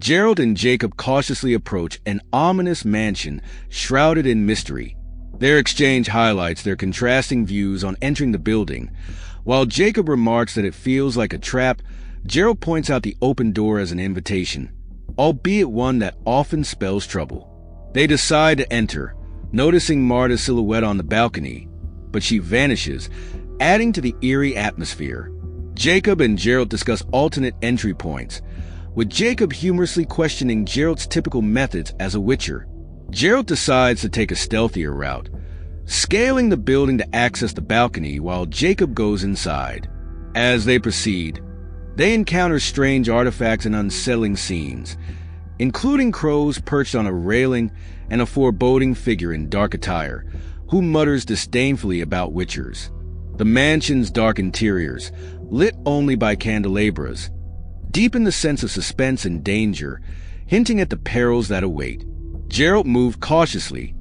Geralt and Jacob cautiously approach an ominous mansion shrouded in mystery. Their exchange highlights their contrasting views on entering the building. While Jacob remarks that it feels like a trap, Geralt points out the open door as an invitation, albeit one that often spells trouble. They decide to enter, noticing Marta's silhouette on the balcony, but she vanishes, adding to the eerie atmosphere. Jacob and Geralt discuss alternate entry points, with Jacob humorously questioning Geralt's typical methods as a witcher. Geralt decides to take a stealthier route, scaling the building to access the balcony while Jacob goes inside. As they proceed, they encounter strange artifacts and unsettling scenes, including crows perched on a railing and a foreboding figure in dark attire, who mutters disdainfully about witchers. The mansion's dark interiors, lit only by candelabras, deepen the sense of suspense and danger, hinting at the perils that await. Geralt moved cautiously,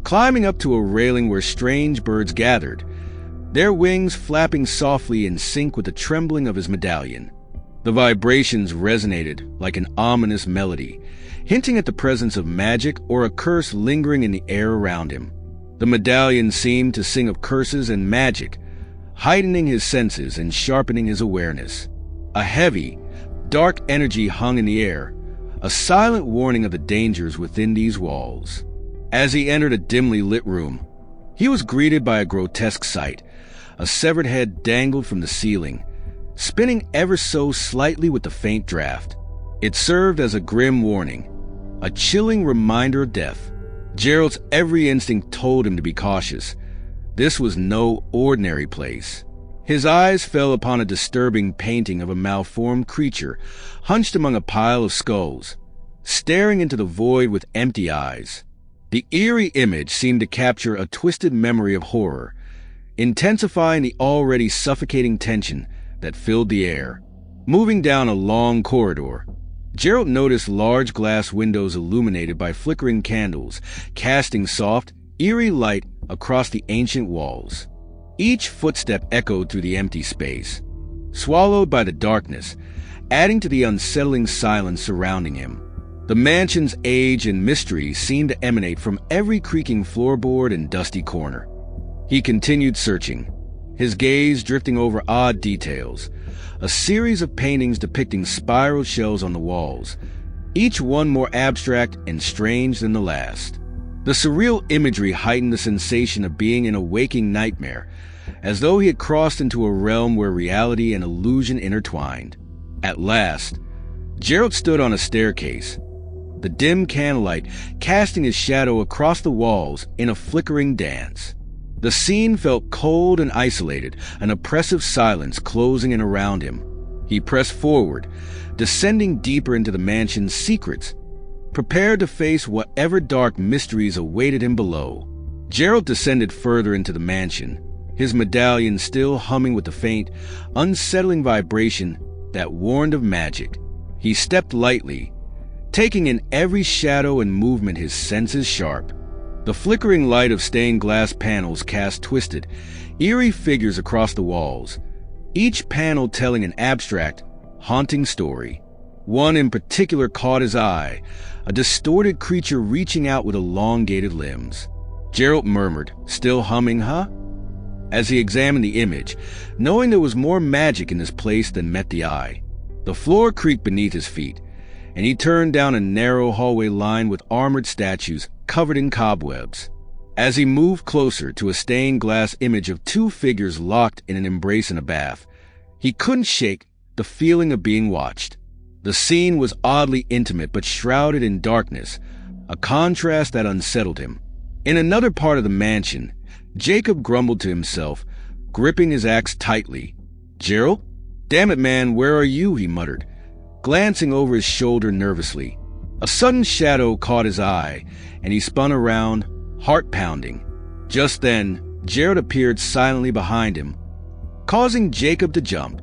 climbing up to a railing where strange birds gathered, their wings flapping softly in sync with the trembling of his medallion. The vibrations resonated like an ominous melody, hinting at the presence of magic or a curse lingering in the air around him. The medallion seemed to sing of curses and magic, heightening his senses and sharpening his awareness. A heavy, dark energy hung in the air, a silent warning of the dangers within these walls. As he entered a dimly lit room, he was greeted by a grotesque sight. A severed head dangled from the ceiling, spinning ever so slightly with the faint draft. It served as a grim warning, a chilling reminder of death. Geralt's every instinct told him to be cautious. This was no ordinary place. His eyes fell upon a disturbing painting of a malformed creature hunched among a pile of skulls, staring into the void with empty eyes. The eerie image seemed to capture a twisted memory of horror, intensifying the already suffocating tension that filled the air. Moving down a long corridor, Geralt noticed large glass windows illuminated by flickering candles, casting soft, eerie light across the ancient walls. Each footstep echoed through the empty space, swallowed by the darkness, adding to the unsettling silence surrounding him. The mansion's age and mystery seemed to emanate from every creaking floorboard and dusty corner. He continued searching, his gaze drifting over odd details, a series of paintings depicting spiral shells on the walls, each one more abstract and strange than the last. The surreal imagery heightened the sensation of being in a waking nightmare, as though he had crossed into a realm where reality and illusion intertwined. At last, Geralt stood on a staircase, the dim candlelight casting his shadow across the walls in a flickering dance. The scene felt cold and isolated, an oppressive silence closing in around him. He pressed forward, descending deeper into the mansion's secrets, prepared to face whatever dark mysteries awaited him below. Geralt descended further into the mansion, his medallion still humming with the faint, unsettling vibration that warned of magic. He stepped lightly, taking in every shadow and movement, his senses sharp. The flickering light of stained glass panels cast twisted, eerie figures across the walls, each panel telling an abstract, haunting story. One in particular caught his eye, a distorted creature reaching out with elongated limbs. Geralt murmured, "Still humming, huh?" as he examined the image, knowing there was more magic in this place than met the eye. The floor creaked beneath his feet, and he turned down a narrow hallway lined with armored statues covered in cobwebs. As he moved closer to a stained glass image of two figures locked in an embrace in a bath, he couldn't shake the feeling of being watched. The scene was oddly intimate but shrouded in darkness, a contrast that unsettled him. In another part of the mansion, Jacob grumbled to himself, gripping his axe tightly. "Geralt? Damn it, man, where are you?" he muttered, glancing over his shoulder nervously. A sudden shadow caught his eye, and he spun around, heart pounding. Just then, Geralt appeared silently behind him, causing Jacob to jump.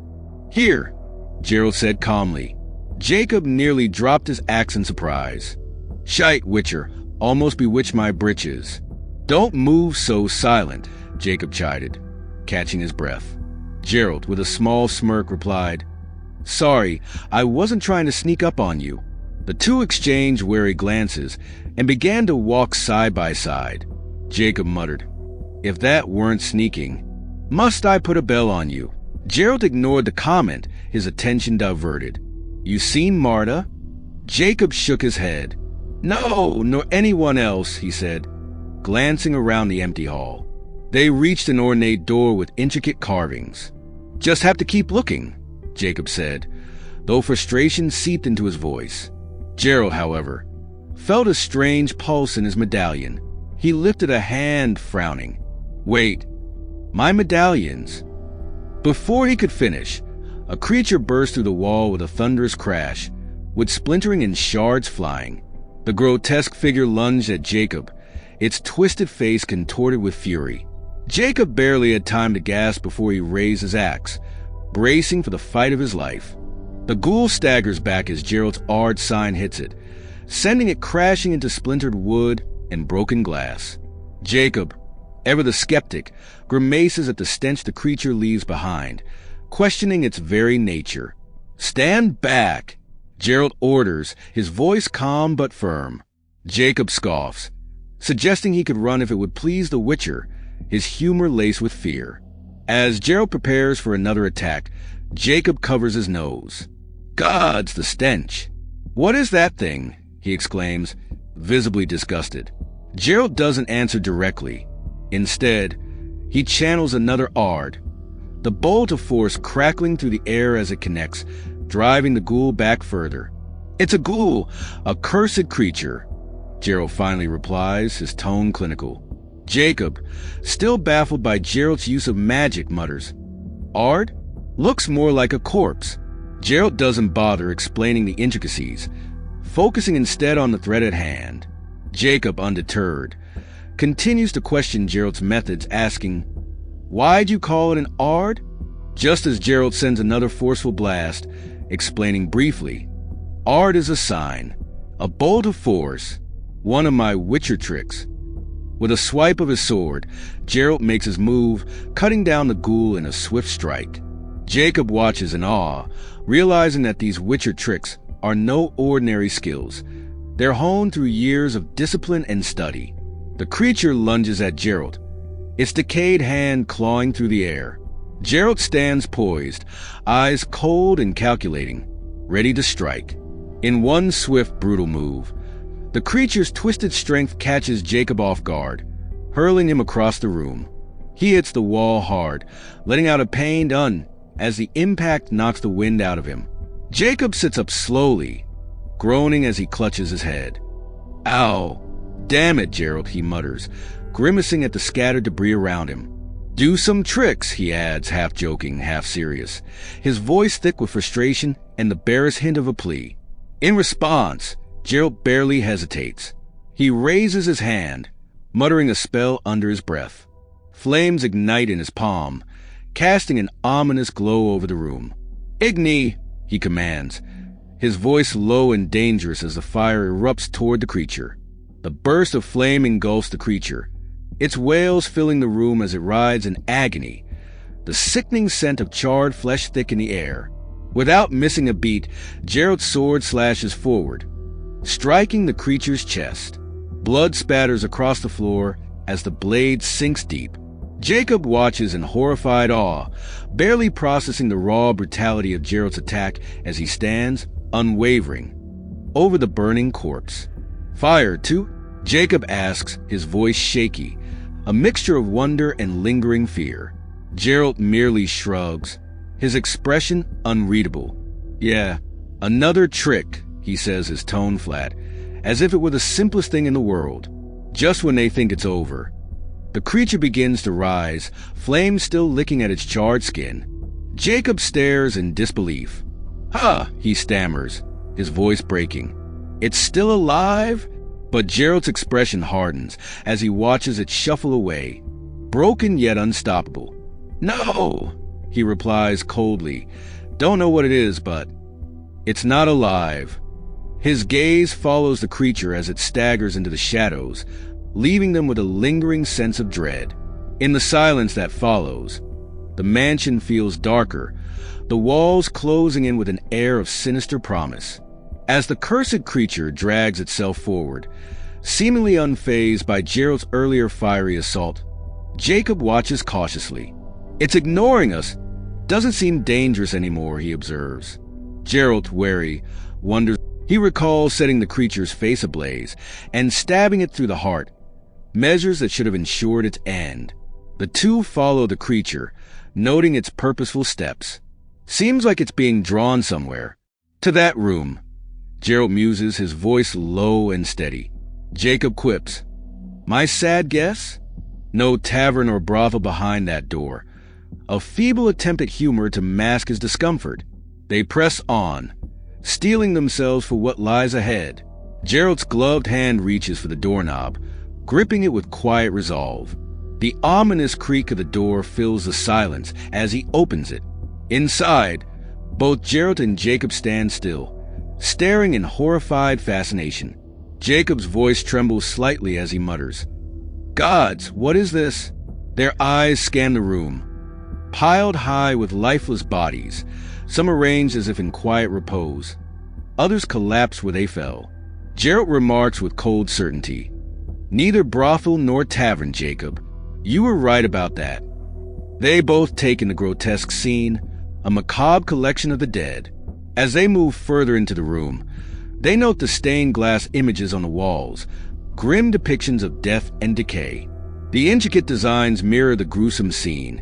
"Here," Geralt said calmly. Jacob nearly dropped his axe in surprise. "Shite, Witcher, almost bewitched my britches." "Don't move so silent," Jacob chided, catching his breath. Geralt, with a small smirk, replied, "Sorry, I wasn't trying to sneak up on you." The two exchanged wary glances and began to walk side by side. Jacob muttered, "If that weren't sneaking, must I put a bell on you?" Geralt ignored the comment, his attention diverted. "You seen Marta?" Jacob shook his head. "No, nor anyone else," he said, glancing around the empty hall. They reached an ornate door with intricate carvings. "Just have to keep looking," Jacob said, though frustration seeped into his voice. Geralt, however, felt a strange pulse in his medallion. He lifted a hand, frowning. "Wait, my medallions." Before he could finish, a creature burst through the wall with a thunderous crash, with splintering and shards flying. The grotesque figure lunged at Jacob, its twisted face contorted with fury. Jacob barely had time to gasp before he raised his axe, bracing for the fight of his life. The ghoul staggers back as Geralt's Ard sign hits it, sending it crashing into splintered wood and broken glass. Jacob, ever the skeptic, grimaces at the stench the creature leaves behind, questioning its very nature. "Stand back!" Geralt orders, his voice calm but firm. Jacob scoffs, suggesting he could run if it would please the Witcher, his humor laced with fear. As Geralt prepares for another attack, Jacob covers his nose. "Gods, the stench! What is that thing?" he exclaims, visibly disgusted. Geralt doesn't answer directly. Instead, he channels another Ard, the bolt of force crackling through the air as it connects, driving the ghoul back further. "It's a ghoul, a cursed creature," Geralt finally replies, his tone clinical. Jacob, still baffled by Geralt's use of magic, mutters, "Ard? Looks more like a corpse." Geralt doesn't bother explaining the intricacies, focusing instead on the threat at hand. Jacob, undeterred, continues to question Geralt's methods, asking, "Why'd you call it an Ard?" Just as Geralt sends another forceful blast, explaining briefly, "Ard is a sign, a bolt of force, one of my Witcher tricks." With a swipe of his sword, Geralt makes his move, cutting down the ghoul in a swift strike. Jacob watches in awe, realizing that these Witcher tricks are no ordinary skills. They're honed through years of discipline and study. The creature lunges at Geralt, its decayed hand clawing through the air. Geralt stands poised, eyes cold and calculating, ready to strike. In one swift, brutal move, the creature's twisted strength catches Jacob off guard, hurling him across the room. He hits the wall hard, letting out a pained as the impact knocks the wind out of him. Jacob sits up slowly, groaning as he clutches his head. "Ow! Damn it, Geralt," he mutters, grimacing at the scattered debris around him. "Do some tricks," he adds, half joking, half serious, his voice thick with frustration and the barest hint of a plea. In response, Geralt barely hesitates. He raises his hand, muttering a spell under his breath. Flames ignite in his palm, casting an ominous glow over the room. "Igni!" he commands, his voice low and dangerous as the fire erupts toward the creature. The burst of flame engulfs the creature, its wails filling the room as it writhes in agony, the sickening scent of charred flesh thick in the air. Without missing a beat, Geralt's sword slashes forward, striking the creature's chest. Blood spatters across the floor as the blade sinks deep. Jacob watches in horrified awe, barely processing the raw brutality of Geralt's attack as he stands, unwavering, over the burning corpse. "Fire, too?" Jacob asks, his voice shaky, a mixture of wonder and lingering fear. Geralt merely shrugs, his expression unreadable. "Yeah, another trick," he says, his tone flat, as if it were the simplest thing in the world. Just when they think it's over, the creature begins to rise, flames still licking at its charred skin. Jacob stares in disbelief. "Ha!" he stammers, his voice breaking. "It's still alive?" But Geralt's expression hardens as he watches it shuffle away, broken yet unstoppable. "No!" he replies coldly. "Don't know what it is, but it's not alive." His gaze follows the creature as it staggers into the shadows, leaving them with a lingering sense of dread. In the silence that follows, the mansion feels darker, the walls closing in with an air of sinister promise. As the cursed creature drags itself forward, seemingly unfazed by Geralt's earlier fiery assault, Jacob watches cautiously. It's ignoring us. Doesn't seem dangerous anymore, he observes. Geralt, wary, wonders. He recalls setting the creature's face ablaze and stabbing it through the heart, measures that should have ensured its end. The two follow the creature, noting its purposeful steps. Seems like it's being drawn somewhere. To that room. Geralt muses, his voice low and steady. Jacob quips, "My sad guess? No tavern or brothel behind that door." A feeble attempt at humor to mask his discomfort. They press on, steeling themselves for what lies ahead. Geralt's gloved hand reaches for the doorknob, gripping it with quiet resolve. The ominous creak of the door fills the silence as he opens it. Inside, both Geralt and Jacob stand still, staring in horrified fascination. Jacob's voice trembles slightly as he mutters, "Gods, what is this?" Their eyes scan the room, piled high with lifeless bodies, some arranged as if in quiet repose. Others collapse where they fell. Geralt remarks with cold certainty, "Neither brothel nor tavern, Jacob. You were right about that." They both take in the grotesque scene, a macabre collection of the dead. As they move further into the room, they note the stained glass images on the walls, grim depictions of death and decay. The intricate designs mirror the gruesome scene,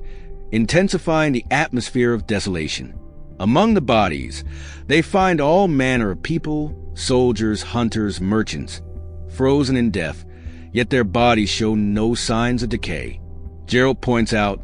intensifying the atmosphere of desolation. Among the bodies, they find all manner of people, soldiers, hunters, merchants, frozen in death, yet their bodies show no signs of decay. Geralt points out,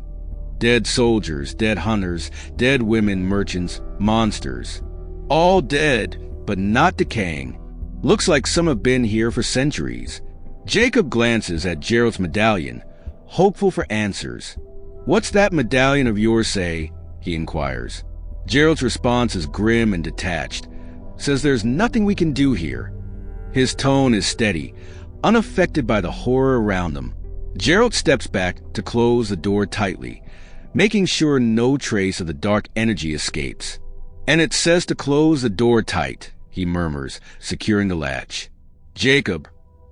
dead soldiers, dead hunters, dead women, merchants, monsters. All dead, but not decaying. Looks like some have been here for centuries. Jacob glances at Geralt's medallion, hopeful for answers. "What's that medallion of yours say?" he inquires. Geralt's response is grim and detached, says there's nothing we can do here. His tone is steady, unaffected by the horror around them. Geralt steps back to close the door tightly, making sure no trace of the dark energy escapes. "And it says to close the door tight," he murmurs, securing the latch. Jacob,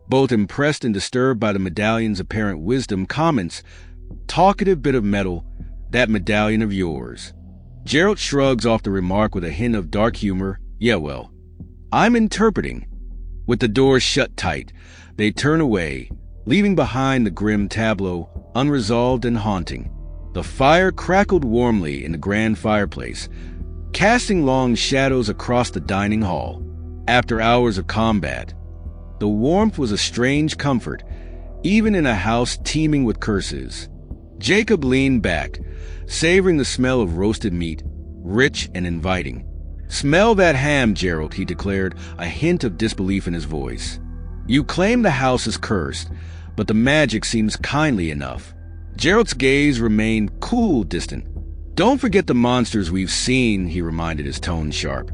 both impressed and disturbed by the medallion's apparent wisdom, comments, "Talkative bit of metal, that medallion of yours." Geralt shrugs off the remark with a hint of dark humor. "Yeah, well, I'm interpreting." With the door shut tight, they turn away, leaving behind the grim tableau, unresolved and haunting. The fire crackled warmly in the grand fireplace, casting long shadows across the dining hall. After hours of combat, the warmth was a strange comfort, even in a house teeming with curses. Jacob leaned back, savoring the smell of roasted meat, rich and inviting. "Smell that ham, Geralt," he declared, a hint of disbelief in his voice. "You claim the house is cursed, but the magic seems kindly enough." Geralt's gaze remained cool, distant. "Don't forget the monsters we've seen," he reminded, his tone sharp,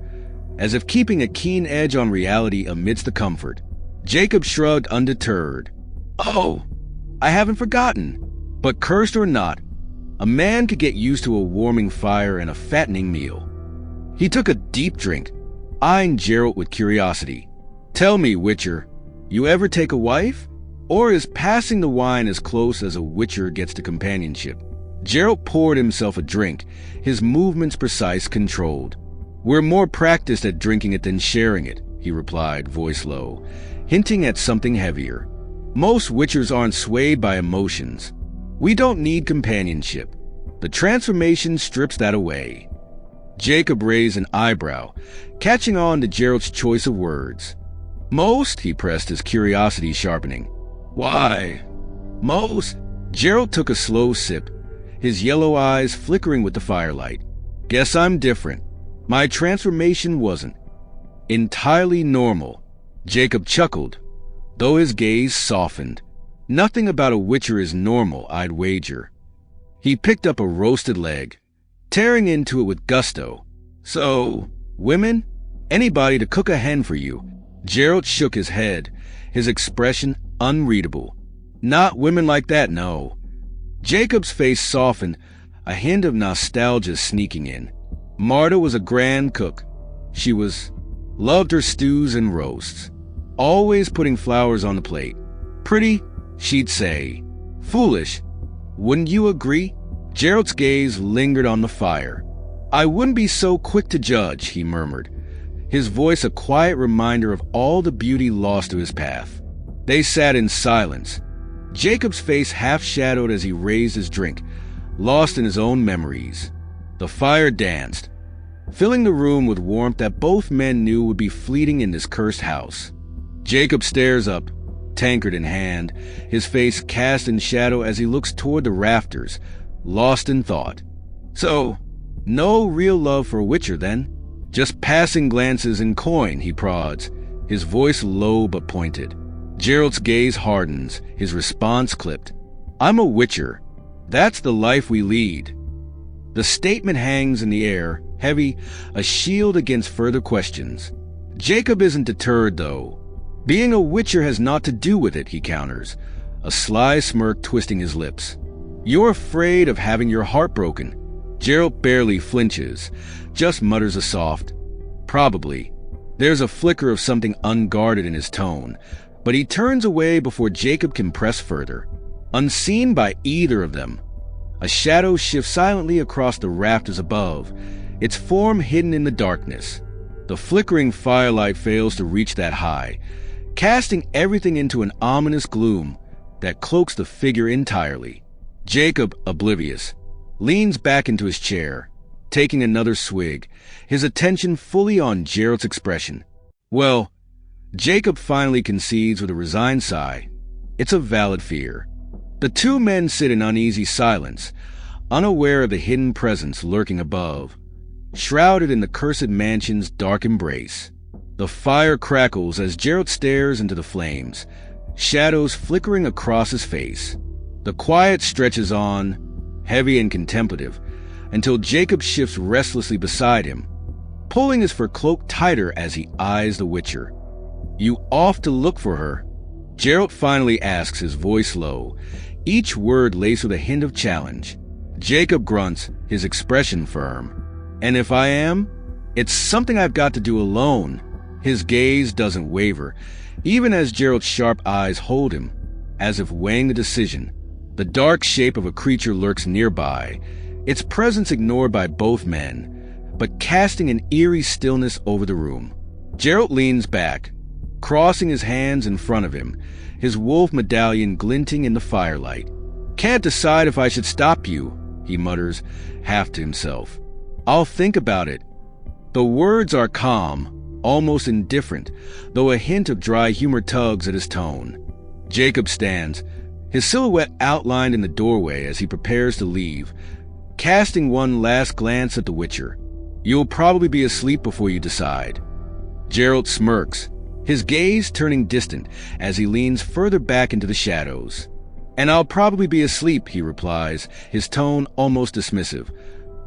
as if keeping a keen edge on reality amidst the comfort. Jacob shrugged, undeterred. "Oh, I haven't forgotten. But cursed or not, a man could get used to a warming fire and a fattening meal." He took a deep drink, eyeing Geralt with curiosity. "Tell me, Witcher, you ever take a wife? Or is passing the wine as close as a Witcher gets to companionship?" Geralt poured himself a drink, his movements precise, controlled. "We're more practiced at drinking it than sharing it," he replied, voice low, hinting at something heavier. "Most Witchers aren't swayed by emotions. We don't need companionship. The transformation strips that away." Jacob raised an eyebrow, catching on to Geralt's choice of words. "Most?" he pressed, his curiosity sharpening. "Why, most?" Geralt took a slow sip, his yellow eyes flickering with the firelight. "Guess I'm different. My transformation wasn't entirely normal." Jacob chuckled, though his gaze softened. "Nothing about a Witcher is normal, I'd wager." He picked up a roasted leg, tearing into it with gusto. "So, women? Anybody to cook a hen for you?" Geralt shook his head, his expression unreadable. "Not women like that, no." Jacob's face softened, a hint of nostalgia sneaking in. "Marta was a grand cook. She was Loved her stews and roasts. Always putting flowers on the plate. Pretty, she'd say. Foolish, wouldn't you agree? Geralt's gaze lingered on the fire. I wouldn't be so quick to judge, he murmured, his voice a quiet reminder of all the beauty lost to his path. They sat in silence, Jacob's face half-shadowed as he raised his drink, lost in his own memories. The fire danced, filling the room with warmth that both men knew would be fleeting in this cursed house. Jacob stares up, tankard in hand, his face cast in shadow as he looks toward the rafters, lost in thought. So, no real love for Witcher, then? Just passing glances and coin, he prods, his voice low but pointed. Geralt's gaze hardens, his response clipped. I'm a Witcher. That's the life we lead. The statement hangs in the air, heavy, a shield against further questions. Jacob isn't deterred, though. Being a Witcher has naught to do with it, he counters, a sly smirk twisting his lips. You're afraid of having your heart broken. Geralt barely flinches, just mutters a soft, probably. There's a flicker of something unguarded in his tone, but he turns away before Jacob can press further. Unseen by either of them, a shadow shifts silently across the rafters above, its form hidden in the darkness. The flickering firelight fails to reach that high, casting everything into an ominous gloom that cloaks the figure entirely. Jacob, oblivious, leans back into his chair, taking another swig, his attention fully on Geralt's expression. Well, Jacob finally concedes with a resigned sigh. It's a valid fear. The two men sit in uneasy silence, unaware of the hidden presence lurking above, shrouded in the cursed mansion's dark embrace. The fire crackles as Geralt stares into the flames, shadows flickering across his face. The quiet stretches on, heavy and contemplative, until Jacob shifts restlessly beside him, pulling his fur cloak tighter as he eyes the Witcher. You off to look for her? Geralt finally asks, his voice low, each word laced with a hint of challenge. Jacob grunts, his expression firm. And if I am, it's something I've got to do alone. His gaze doesn't waver, even as Geralt's sharp eyes hold him, as if weighing the decision. The dark shape of a creature lurks nearby, its presence ignored by both men, but casting an eerie stillness over the room. Geralt leans back, crossing his hands in front of him, his wolf medallion glinting in the firelight. Can't decide if I should stop you, he mutters, half to himself. I'll think about it. The words are calm, almost indifferent, though a hint of dry humor tugs at his tone. Jacob stands, his silhouette outlined in the doorway as he prepares to leave, casting one last glance at the Witcher. You'll probably be asleep before you decide. Geralt smirks, his gaze turning distant as he leans further back into the shadows. And I'll probably be asleep, he replies, his tone almost dismissive,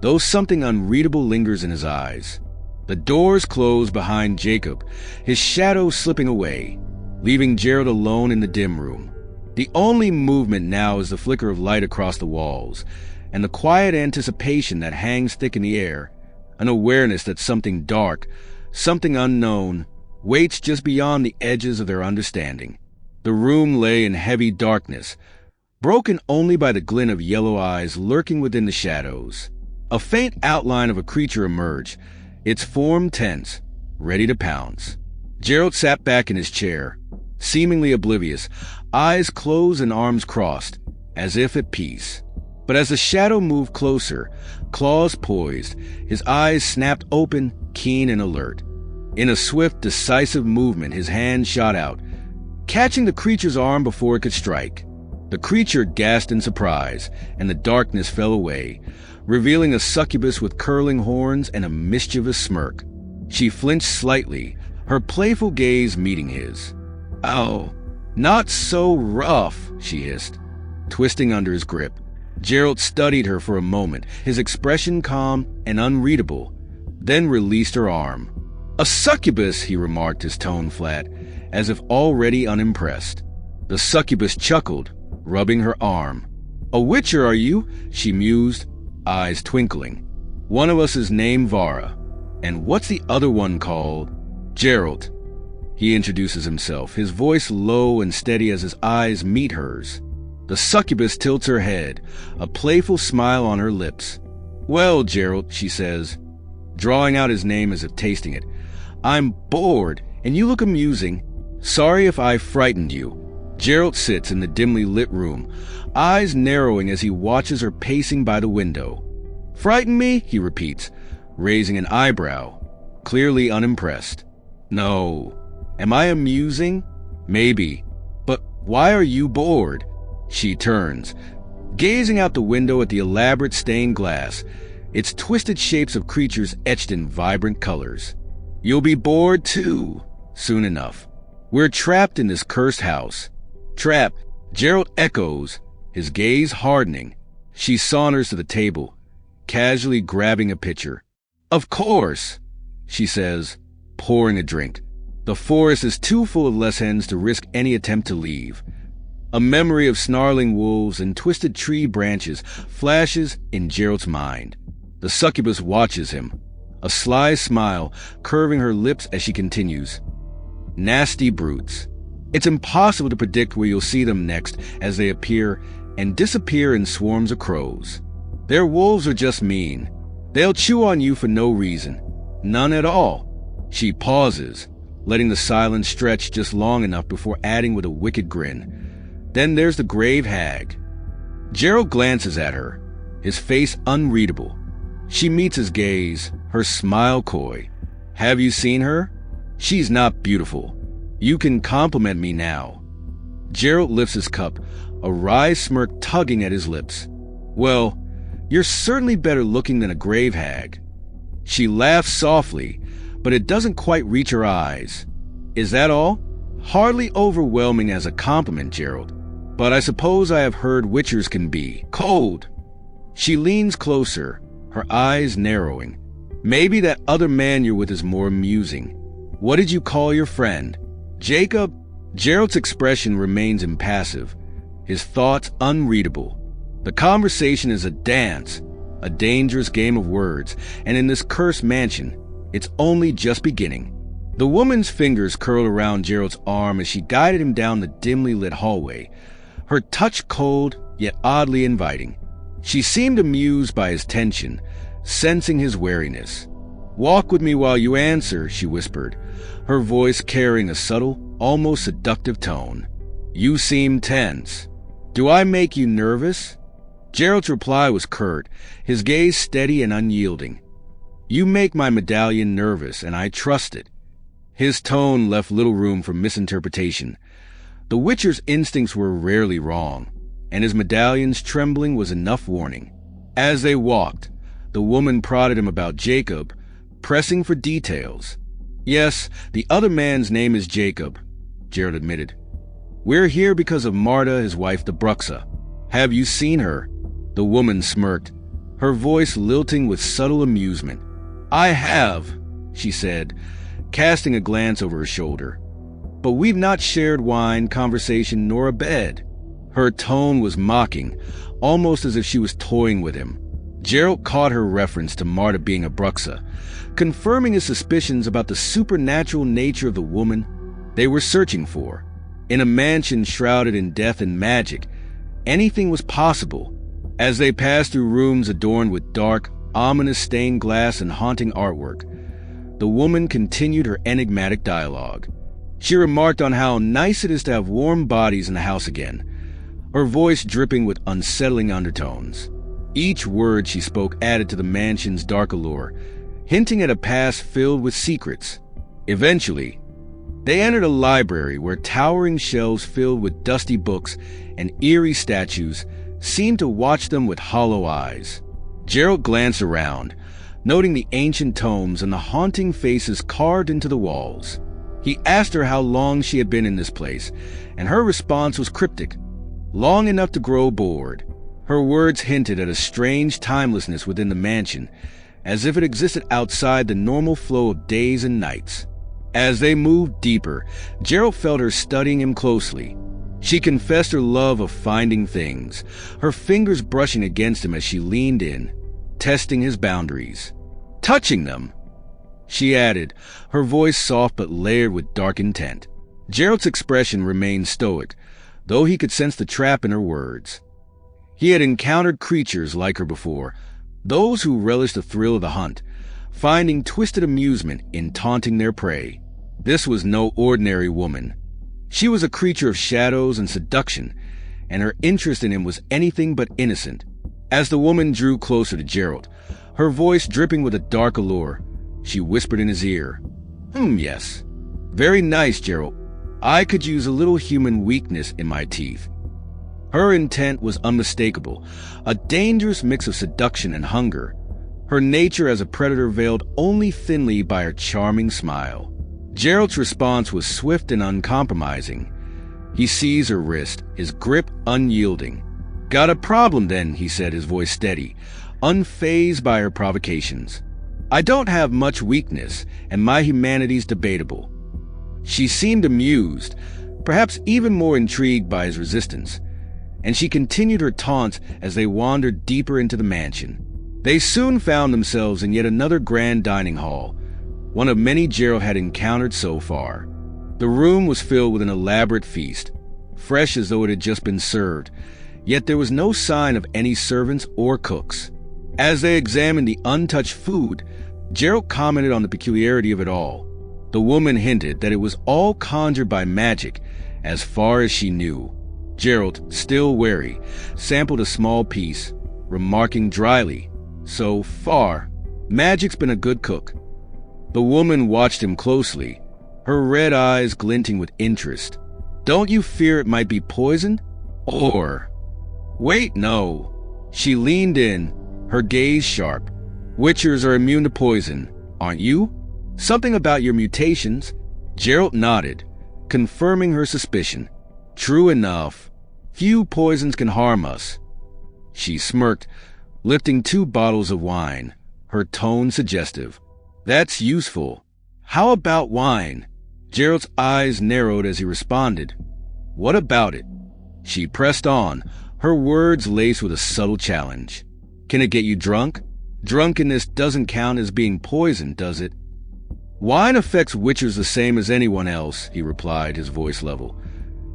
though something unreadable lingers in his eyes. The doors close behind Jacob, his shadow slipping away, leaving Geralt alone in the dim room. The only movement now is the flicker of light across the walls, and the quiet anticipation that hangs thick in the air, an awareness that something dark, something unknown, waits just beyond the edges of their understanding. The room lay in heavy darkness, broken only by the glint of yellow eyes lurking within the shadows. A faint outline of a creature emerged, its form tense, ready to pounce. Geralt sat back in his chair, seemingly oblivious, eyes closed and arms crossed, as if at peace. But as the shadow moved closer, claws poised, his eyes snapped open, keen and alert. In a swift, decisive movement, his hand shot out, catching the creature's arm before it could strike. The creature gasped in surprise, and the darkness fell away, revealing a succubus with curling horns and a mischievous smirk. She flinched slightly, her playful gaze meeting his. "Oh, not so rough," she hissed, twisting under his grip. Geralt studied her for a moment, his expression calm and unreadable, then released her arm. "A succubus," he remarked, his tone flat, as if already unimpressed. The succubus chuckled, rubbing her arm. "A Witcher, are you?" she mused, eyes twinkling. "One of us is named Vara. And what's the other one called?" Geralt, he introduces himself, his voice low and steady as his eyes meet hers. The succubus tilts her head, a playful smile on her lips. Well, Geralt, she says, drawing out his name as if tasting it. I'm bored, and you look amusing. Sorry if I frightened you. Geralt sits in the dimly lit room, eyes narrowing as he watches her pacing by the window. Frighten me? He repeats, raising an eyebrow, clearly unimpressed. No. Am I amusing? Maybe. But why are you bored? She turns, gazing out the window at the elaborate stained glass, its twisted shapes of creatures etched in vibrant colors. You'll be bored too, soon enough. We're trapped in this cursed house. Trapped, Geralt echoes, his gaze hardening. She saunters to the table, casually grabbing a pitcher. Of course, she says, pouring a drink. The forest is too full of less hens to risk any attempt to leave. A memory of snarling wolves and twisted tree branches flashes in Geralt's mind. The succubus watches him, a sly smile curving her lips as she continues. Nasty brutes. It's impossible to predict where you'll see them next as they appear and disappear in swarms of crows. Their wolves are just mean. They'll chew on you for no reason. None at all. She pauses, letting the silence stretch just long enough before adding with a wicked grin. Then there's the grave hag. Geralt glances at her, his face unreadable. She meets his gaze, her smile coy. Have you seen her? She's not beautiful. You can compliment me now. Geralt lifts his cup, a wry smirk tugging at his lips. Well, you're certainly better looking than a grave hag. She laughs softly, but it doesn't quite reach her eyes. Is that all? Hardly overwhelming as a compliment, Geralt. But I suppose I have heard witchers can be cold. She leans closer, her eyes narrowing. Maybe that other man you're with is more amusing. What did you call your friend? Jacob? Geralt's expression remains impassive, his thoughts unreadable. The conversation is a dance, a dangerous game of words, and in this cursed mansion, it's only just beginning. The woman's fingers curled around Geralt's arm as she guided him down the dimly lit hallway, her touch cold yet oddly inviting. She seemed amused by his tension, sensing his wariness. Walk with me while you answer, she whispered, her voice carrying a subtle, almost seductive tone. You seem tense. Do I make you nervous? Geralt's reply was curt, his gaze steady and unyielding. You make my medallion nervous, and I trust it. His tone left little room for misinterpretation. The Witcher's instincts were rarely wrong, and his medallion's trembling was enough warning. As they walked, the woman prodded him about Jacob, pressing for details. Yes, the other man's name is Jacob, Geralt admitted. We're here because of Marta, his wife, the Bruxa. Have you seen her? The woman smirked, her voice lilting with subtle amusement. I have, she said, casting a glance over her shoulder. But we've not shared wine, conversation, nor a bed. Her tone was mocking, almost as if she was toying with him. Geralt caught her reference to Marta being a Bruxa, confirming his suspicions about the supernatural nature of the woman they were searching for. In a mansion shrouded in death and magic, anything was possible. As they passed through rooms adorned with dark, ominous stained glass and haunting artwork, the woman continued her enigmatic dialogue. She remarked on how nice it is to have warm bodies in the house again, her voice dripping with unsettling undertones. Each word she spoke added to the mansion's dark allure, hinting at a past filled with secrets. Eventually, they entered a library where towering shelves filled with dusty books and eerie statues seemed to watch them with hollow eyes. Geralt glanced around, noting the ancient tomes and the haunting faces carved into the walls. He asked her how long she had been in this place, and her response was cryptic. Long enough to grow bored. Her words hinted at a strange timelessness within the mansion, as if it existed outside the normal flow of days and nights. As they moved deeper, Geralt felt her studying him closely. She confessed her love of finding things, her fingers brushing against him as she leaned in, testing his boundaries. Touching them! she added, her voice soft but layered with dark intent. Geralt's expression remained stoic, though he could sense the trap in her words. He had encountered creatures like her before, those who relished the thrill of the hunt, finding twisted amusement in taunting their prey. This was no ordinary woman. She was a creature of shadows and seduction, and her interest in him was anything but innocent. As the woman drew closer to Geralt, her voice dripping with a dark allure, she whispered in his ear, Yes. Very nice, Geralt. I could use a little human weakness in my teeth." Her intent was unmistakable, a dangerous mix of seduction and hunger, her nature as a predator veiled only thinly by her charming smile. Geralt's response was swift and uncompromising. He seized her wrist, his grip unyielding. "Got a problem then," he said, his voice steady, unfazed by her provocations. "I don't have much weakness, and my humanity's debatable." She seemed amused, perhaps even more intrigued by his resistance, and she continued her taunts as they wandered deeper into the mansion. They soon found themselves in yet another grand dining hall, one of many Geralt had encountered so far. The room was filled with an elaborate feast, fresh as though it had just been served, yet there was no sign of any servants or cooks. As they examined the untouched food, Geralt commented on the peculiarity of it all. The woman hinted that it was all conjured by magic, as far as she knew. Geralt, still wary, sampled a small piece, remarking dryly, "So far, magic's been a good cook." The woman watched him closely, her red eyes glinting with interest. "Don't you fear it might be poisoned? Or—" "Wait, no." She leaned in, her gaze sharp. "Witchers are immune to poison, aren't you? Something about your mutations." Geralt nodded, confirming her suspicion. "True enough. Few poisons can harm us." She smirked, lifting 2 bottles of wine, her tone suggestive. "That's useful. How about wine?" Geralt's eyes narrowed as he responded, "What about it?" She pressed on, her words laced with a subtle challenge. "Can it get you drunk? Drunkenness doesn't count as being poisoned, does it?" "Wine affects witchers the same as anyone else," he replied, his voice level.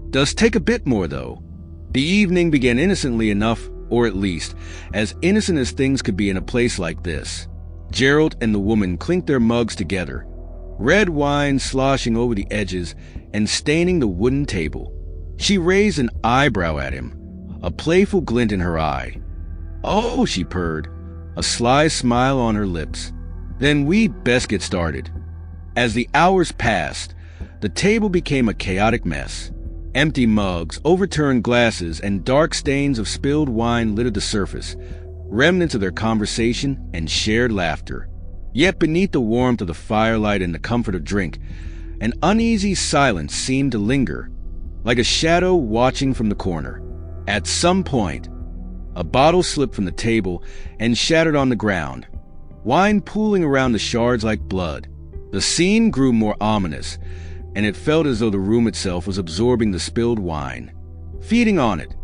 "Does take a bit more, though." The evening began innocently enough, or at least, as innocent as things could be in a place like this. Geralt and the woman clinked their mugs together, red wine sloshing over the edges and staining the wooden table. She raised an eyebrow at him, a playful glint in her eye. "Oh," she purred, a sly smile on her lips. "Then we'd best get started." As the hours passed, the table became a chaotic mess. Empty mugs, overturned glasses, and dark stains of spilled wine littered the surface, remnants of their conversation and shared laughter. Yet beneath the warmth of the firelight and the comfort of drink, an uneasy silence seemed to linger, like a shadow watching from the corner. At some point, a bottle slipped from the table and shattered on the ground, wine pooling around the shards like blood. The scene grew more ominous, and it felt as though the room itself was absorbing the spilled wine, feeding on it,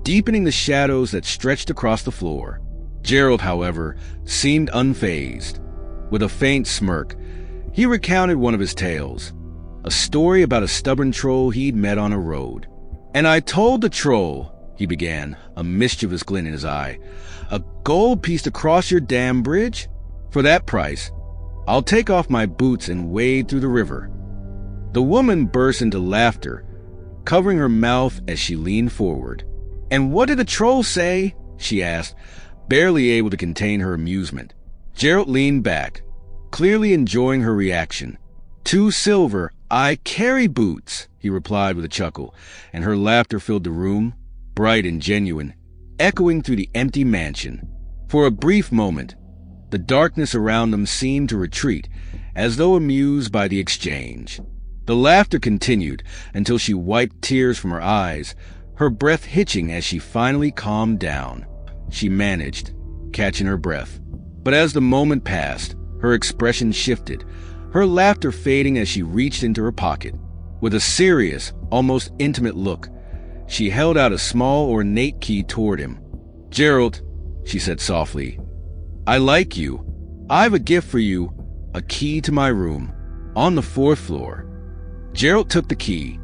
deepening the shadows that stretched across the floor. Geralt, however, seemed unfazed. With a faint smirk, he recounted one of his tales, a story about a stubborn troll he'd met on a road. "And I told the troll," he began, a mischievous glint in his eye, "a gold piece to cross your damn bridge? For that price, I'll take off my boots and wade through the river." The woman burst into laughter, covering her mouth as she leaned forward. "And what did the troll say?" she asked, barely able to contain her amusement. Geralt leaned back, clearly enjoying her reaction. "2 silver, I carry boots," he replied with a chuckle, and her laughter filled the room, bright and genuine, echoing through the empty mansion. For a brief moment, the darkness around them seemed to retreat, as though amused by the exchange. The laughter continued until she wiped tears from her eyes, her breath hitching as she finally calmed down. She managed, catching her breath. But as the moment passed, her expression shifted, her laughter fading as she reached into her pocket. With a serious, almost intimate look, she held out a small, ornate key toward him. "Geralt," she said softly, "I like you. I've a gift for you, a key to my room, on the 4th floor. Geralt took the key,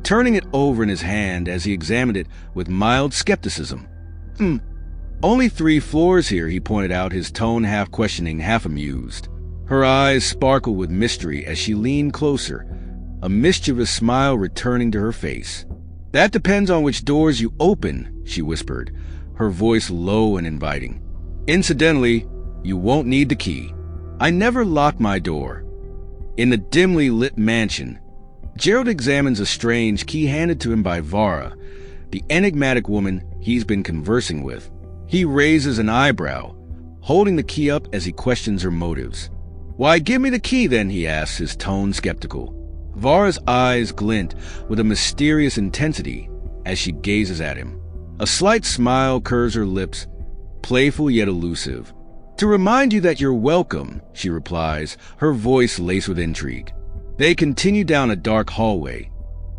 turning it over in his hand as he examined it with mild skepticism. Only 3 floors here, he pointed out, his tone half questioning, half amused. Her eyes sparkled with mystery as she leaned closer, a mischievous smile returning to her face. That depends on which doors you open, she whispered, her voice low and inviting. Incidentally, you won't need the key. I never lock my door. In the dimly lit mansion, Geralt examines a strange key handed to him by Vara, the enigmatic woman he's been conversing with. He raises an eyebrow, holding the key up as he questions her motives. Why, give me the key then, he asks, his tone skeptical. Vara's eyes glint with a mysterious intensity as she gazes at him. A slight smile curves her lips, playful yet elusive. To remind you that you're welcome, she replies, her voice laced with intrigue. They continue down a dark hallway,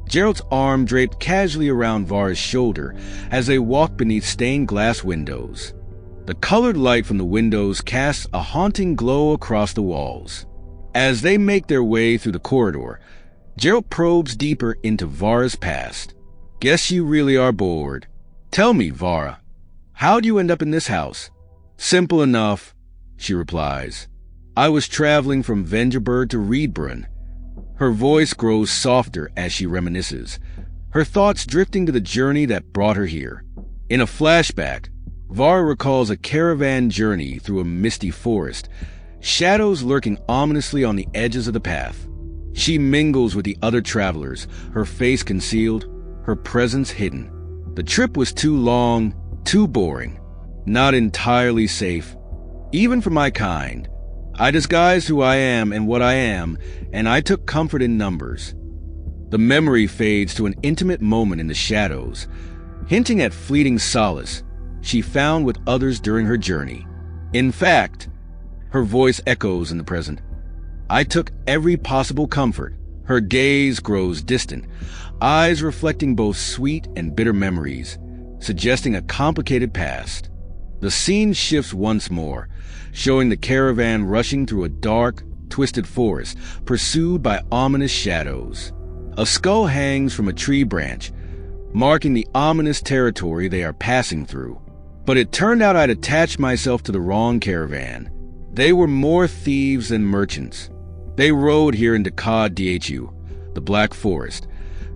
Geralt's arm draped casually around Vara's shoulder as they walk beneath stained glass windows. The colored light from the windows casts a haunting glow across the walls. As they make their way through the corridor, Geralt probes deeper into Vara's past. Guess you really are bored. Tell me, Vara, how'd you end up in this house? Simple enough, she replies. I was traveling from Vengerberg to Riedbrunn. Her voice grows softer as she reminisces, her thoughts drifting to the journey that brought her here. In a flashback, Vara recalls a caravan journey through a misty forest, shadows lurking ominously on the edges of the path. She mingles with the other travelers, her face concealed, her presence hidden. The trip was too long, too boring, not entirely safe, even for my kind. I disguised who I am and what I am, and I took comfort in numbers. The memory fades to an intimate moment in the shadows, hinting at fleeting solace she found with others during her journey. In fact, her voice echoes in the present. I took every possible comfort. Her gaze grows distant, eyes reflecting both sweet and bitter memories, suggesting a complicated past. The scene shifts once more, showing the caravan rushing through a dark, twisted forest, pursued by ominous shadows. A skull hangs from a tree branch, marking the ominous territory they are passing through. But it turned out I'd attached myself to the wrong caravan. They were more thieves than merchants. They rode here into Cod Dhu, the Black Forest,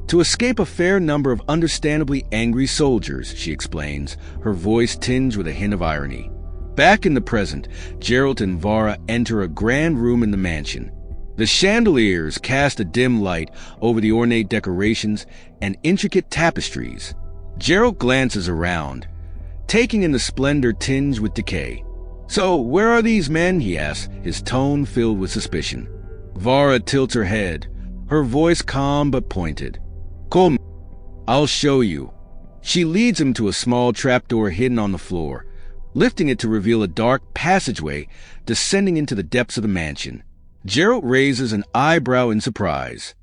to escape a fair number of understandably angry soldiers, she explains, her voice tinged with a hint of irony. Back in the present, Geralt and Vara enter a grand room in the mansion. The chandeliers cast a dim light over the ornate decorations and intricate tapestries. Geralt glances around, taking in the splendor tinged with decay. So, where are these men? He asks, his tone filled with suspicion. Vara tilts her head, her voice calm but pointed. Come, I'll show you. She leads him to a small trapdoor hidden on the floor, lifting it to reveal a dark passageway descending into the depths of the mansion. Geralt raises an eyebrow in surprise.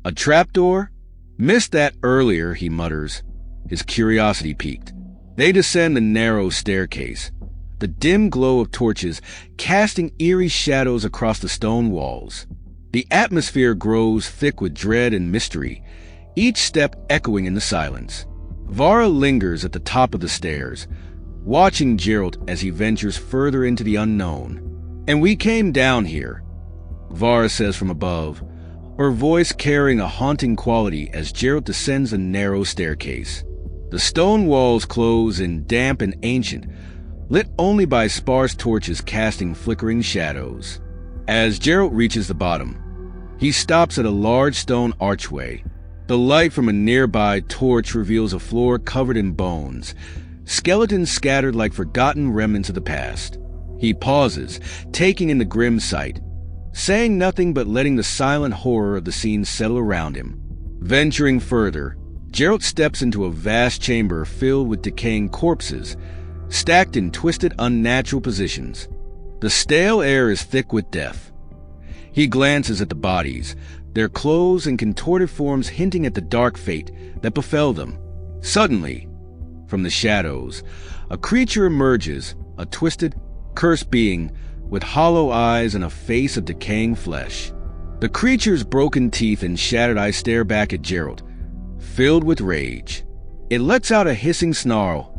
A trapdoor? Missed that earlier, he mutters, his curiosity piqued. They descend the narrow staircase, the dim glow of torches casting eerie shadows across the stone walls. The atmosphere grows thick with dread and mystery, each step echoing in the silence. Vara lingers at the top of the stairs, watching Geralt as he ventures further into the unknown. And we came down here, Vara says from above, her voice carrying a haunting quality as Geralt descends a narrow staircase. The stone walls close in, damp and ancient, lit only by sparse torches casting flickering shadows. As Geralt reaches the bottom, he stops at a large stone archway. The light from a nearby torch reveals a floor covered in bones, skeletons scattered like forgotten remnants of the past. He pauses, taking in the grim sight, saying nothing but letting the silent horror of the scene settle around him. Venturing further, Geralt steps into a vast chamber filled with decaying corpses, stacked in twisted, unnatural positions. The stale air is thick with death. He glances at the bodies, their clothes and contorted forms hinting at the dark fate that befell them. Suddenly, from the shadows, a creature emerges, a twisted, cursed being with hollow eyes and a face of decaying flesh. The creature's broken teeth and shattered eyes stare back at Geralt, filled with rage. It lets out a hissing snarl.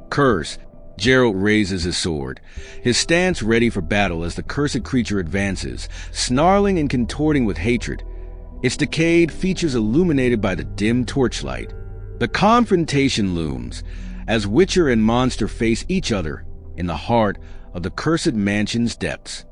Curse! Geralt raises his sword, his stance ready for battle as the cursed creature advances, snarling and contorting with hatred, its decayed features illuminated by the dim torchlight. The confrontation looms as Witcher and monster face each other in the heart of the cursed mansion's depths.